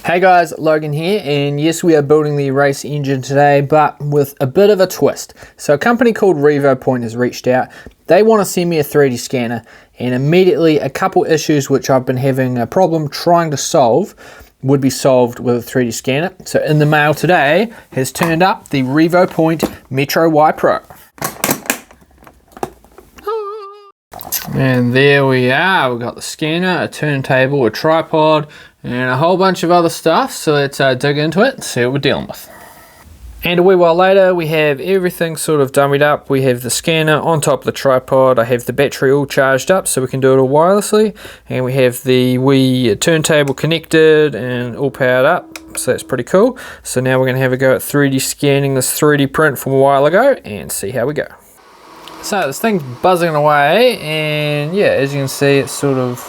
Hey guys, Logan here, and yes, we are building the race engine today, but with a bit of a twist. So a company called Revopoint has reached out. They want to send me a 3D scanner, and immediately a couple issues which I've been having a problem trying to solve would be solved with a 3D scanner. So in the mail today has turned up the Revopoint Metro Y Pro. And there we are, we've got the scanner, a turntable, a tripod, and a whole bunch of other stuff. So let's dig into it and see what we're dealing with. And a wee while later, we have everything sort of dummied up. We have the scanner on top of the tripod. I have the battery all charged up so we can do it all wirelessly. And we have the wee turntable connected and all powered up. So that's pretty cool. So now we're gonna have a go at 3D scanning this 3D print from a while ago and see how we go. So this thing's buzzing away, and yeah, as you can see, it's sort of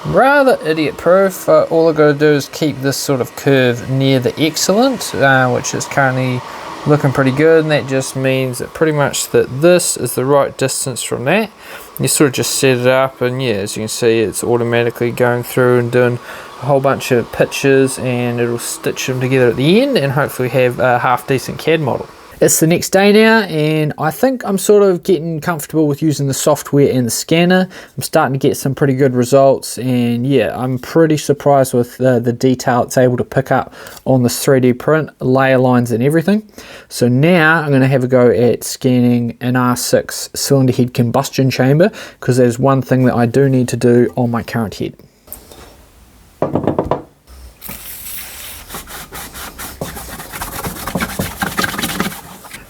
rather idiot proof. All I've got to do is keep this sort of curve near the excellent, which is currently looking pretty good, and that just means that pretty much that this is the right distance from that. You sort of just set it up, and yeah, as you can see, it's automatically going through and doing a whole bunch of pitches, and it'll stitch them together at the end and hopefully have a half decent CAD model. It's the next day now, and I think I'm sort of getting comfortable with using the software and the scanner. I'm starting to get some pretty good results, and yeah, I'm pretty surprised with the detail it's able to pick up on this 3D print, layer lines and everything. So now I'm going to have a go at scanning an R6 cylinder head combustion chamber, because there's one thing that I do need to do on my current head.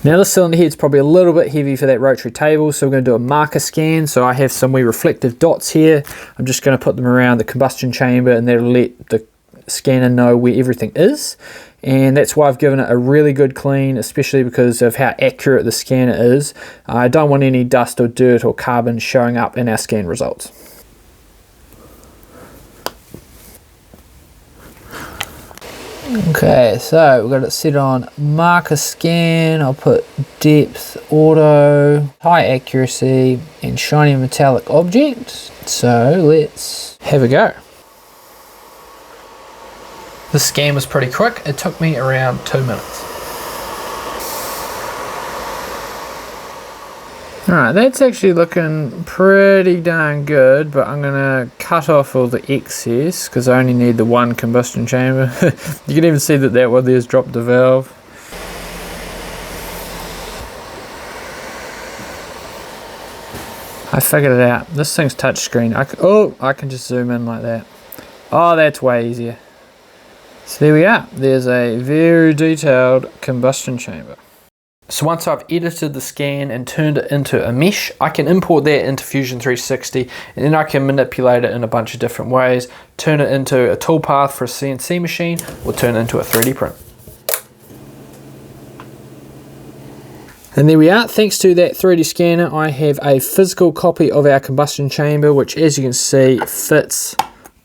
Now the cylinder head's probably a little bit heavy for that rotary table, so we're going to do a marker scan. So I have some wee reflective dots here. I'm just going to put them around the combustion chamber, and that'll let the scanner know where everything is. And that's why I've given it a really good clean, especially because of how accurate the scanner is. I don't want any dust or dirt or carbon showing up in our scan results. Okay, so we've got it set on marker scan. I'll put depth, auto, high accuracy, and shiny metallic object. So let's have a go. The scan was pretty quick. It took me around 2 minutes. Alright, that's actually looking pretty darn good, but I'm going to cut off all the excess because I only need the one combustion chamber. You can even see that one there's dropped the valve. I figured it out. This thing's touchscreen. I can just zoom in like that. Oh, that's way easier. So there we are. There's a very detailed combustion chamber. So once I've edited the scan and turned it into a mesh, I can import that into Fusion 360, and then I can manipulate it in a bunch of different ways, turn it into a toolpath for a CNC machine, or turn it into a 3D print. And there we are. Thanks to that 3D scanner, I have a physical copy of our combustion chamber, which, as you can see, fits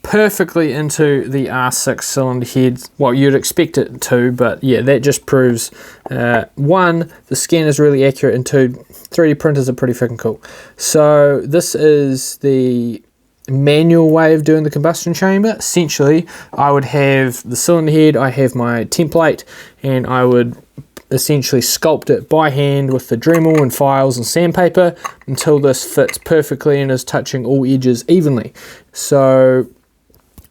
perfectly into the R6 cylinder head. Well, you'd expect it to, but yeah, that just proves one, the scan is really accurate, and two, 3D printers are pretty freaking cool. So this is the manual way of doing the combustion chamber. Essentially, I would have the cylinder head, I have my template, and I would essentially sculpt it by hand with the Dremel and files and sandpaper until this fits perfectly and is touching all edges evenly. So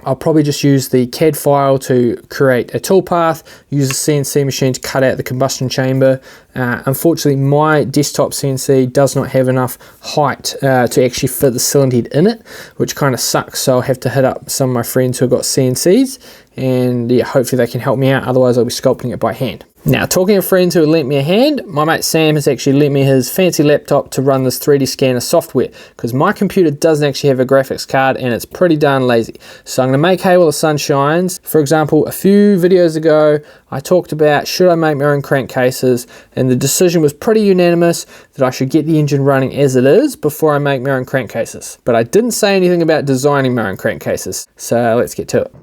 I'll probably just use the CAD file to create a toolpath, use a CNC machine to cut out the combustion chamber. Unfortunately, my desktop CNC does not have enough height to actually fit the cylinder head in it, which kind of sucks. So I'll have to hit up some of my friends who have got CNCs, and yeah, hopefully they can help me out. Otherwise, I'll be sculpting it by hand. Now, talking of friends who have lent me a hand, my mate Sam has actually lent me his fancy laptop to run this 3D scanner software, because my computer doesn't actually have a graphics card and it's pretty darn lazy. So I'm going to make hay while the sun shines. For example, a few videos ago, I talked about should I make my own crankcases, and the decision was pretty unanimous that I should get the engine running as it is before I make my own crankcases. But I didn't say anything about designing my own crankcases, so let's get to it.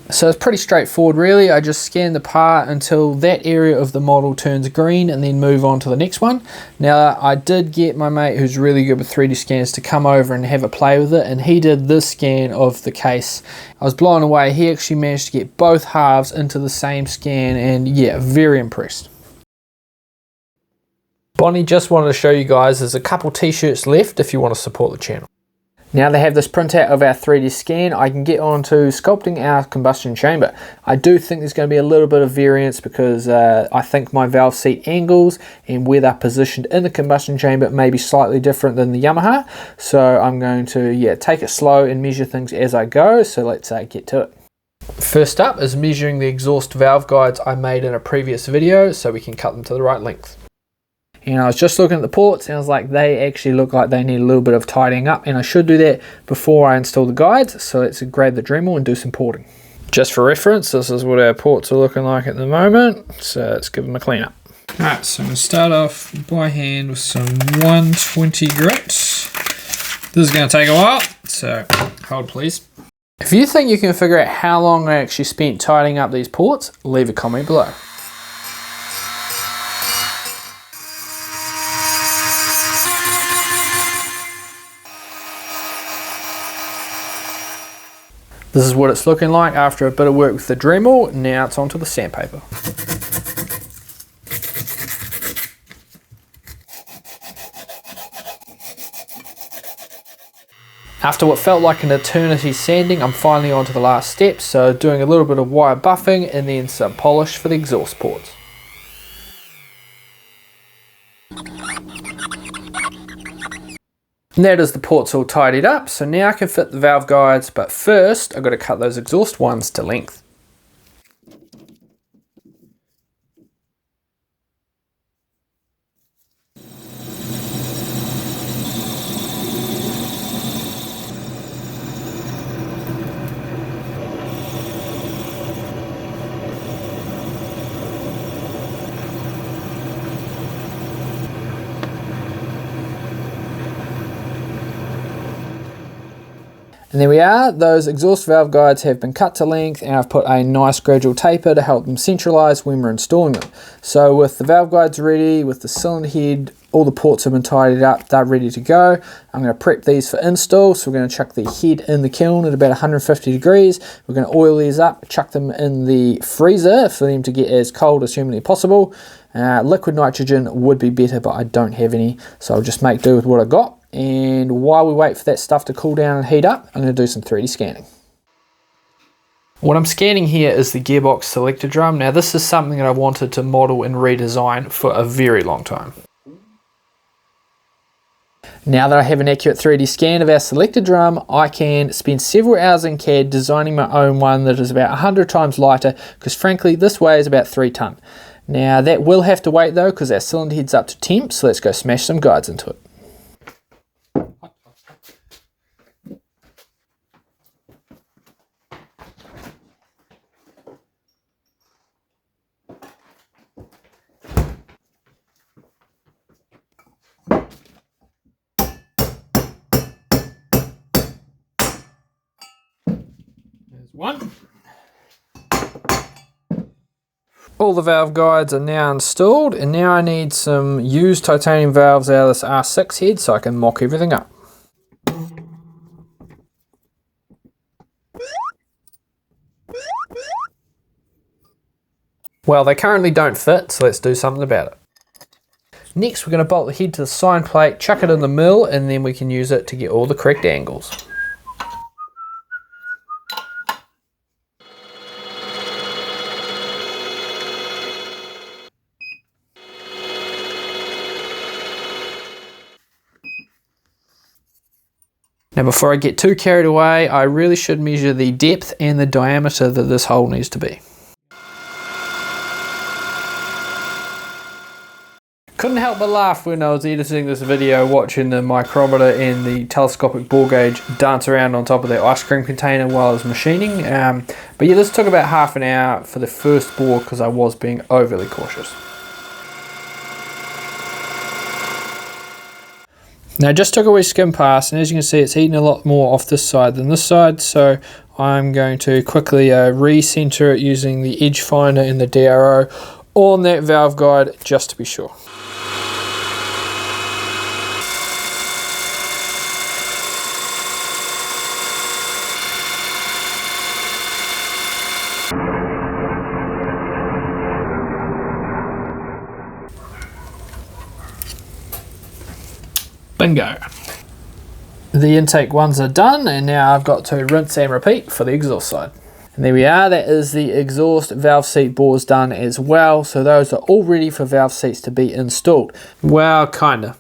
So it's pretty straightforward really. I just scan the part until that area of the model turns green and then move on to the next one. Now I did get my mate who's really good with 3D scanners to come over and have a play with it, and he did this scan of the case. I was blown away. He actually managed to get both halves into the same scan, and yeah, very impressed. Bonnie just wanted to show you guys there's a couple t-shirts left if you want to support the channel. Now they have this printout of our 3D scan, I can get on to sculpting our combustion chamber. I do think there's going to be a little bit of variance because I think my valve seat angles and where they're positioned in the combustion chamber may be slightly different than the Yamaha. So I'm going to take it slow and measure things as I go. So let's get to it. First up is measuring the exhaust valve guides I made in a previous video so we can cut them to the right length. And I was just looking at the ports and I was like, they actually look like they need a little bit of tidying up, and I should do that before I install the guides. So let's grab the Dremel and do some porting. Just for reference, this is what our ports are looking like at the moment. So let's give them a clean up. Alright, so I'm going to start off by hand with some 120 grit. This is going to take a while, so hold please. If you think you can figure out how long I actually spent tidying up these ports, leave a comment below. This is what it's looking like after a bit of work with the Dremel. Now it's onto the sandpaper. After what felt like an eternity sanding, I'm finally onto the last step, so doing a little bit of wire buffing and then some polish for the exhaust ports. And that is the ports all tidied up, so now I can fit the valve guides, but first I've got to cut those exhaust ones to length. And there we are, those exhaust valve guides have been cut to length, and I've put a nice gradual taper to help them centralise when we're installing them. So with the valve guides ready, with the cylinder head, all the ports have been tidied up, they're ready to go. I'm going to prep these for install, so we're going to chuck the head in the kiln at about 150 degrees. We're going to oil these up, chuck them in the freezer for them to get as cold as humanly possible. Liquid nitrogen would be better, but I don't have any, so I'll just make do with what I got. And while we wait for that stuff to cool down and heat up, I'm going to do some 3D scanning. What I'm scanning here is the gearbox selector drum. Now this is something that I wanted to model and redesign for a very long time. Now that I have an accurate 3D scan of our selector drum, I can spend several hours in CAD designing my own one that is about 100 times lighter, because frankly this weighs about 3 tonne. Now that will have to wait though, because our cylinder head's up to temp, so let's go smash some guides into it. One. All the valve guides are now installed, and now I need some used titanium valves out of this R6 head so I can mock everything up. Well, they currently don't fit, so let's do something about it. Next, we're going to bolt the head to the sine plate, chuck it in the mill, and then we can use it to get all the correct angles. Now before I get too carried away, I really should measure the depth and the diameter that this hole needs to be. Couldn't help but laugh when I was editing this video watching the micrometer and the telescopic bore gauge dance around on top of the ice cream container while I was machining. But yeah, this took about half an hour for the first bore because I was being overly cautious. Now I just took a wee skim pass, and as you can see it's eating a lot more off this side than this side, so I'm going to quickly recenter it using the edge finder and the DRO on that valve guide just to be sure. Bingo. The intake ones are done, and now I've got to rinse and repeat for the exhaust side. And there we are, that is the exhaust valve seat bores done as well. So those are all ready for valve seats to be installed. Well, kinda.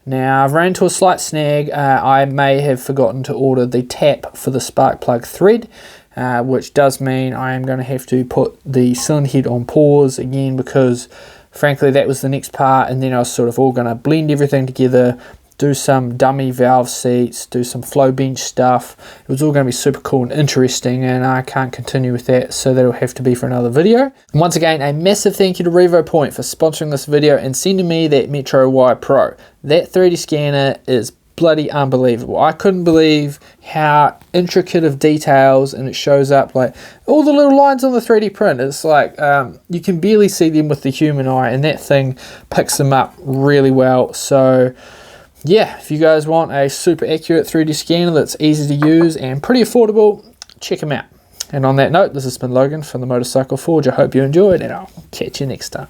Now I've ran into a slight snag. I may have forgotten to order the tap for the spark plug thread, which does mean I am going to have to put the cylinder head on pause again, because frankly that was the next part, and then I was sort of all going to blend everything together, do some dummy valve seats, do some flow bench stuff. It was all going to be super cool and interesting, and I can't continue with that, so that'll have to be for another video. And once again, a massive thank you to Revopoint for sponsoring this video and sending me that Metro Y Pro. That 3D scanner is bloody unbelievable. I couldn't believe how intricate of details, and it shows up like all the little lines on the 3D print. It's like you can barely see them with the human eye, and that thing picks them up really well. So yeah, if you guys want a super accurate 3D scanner that's easy to use and pretty affordable, check them out. And on that note, this has been Logan from the Motorcycle Forge. I hope you enjoyed, and I'll catch you next time.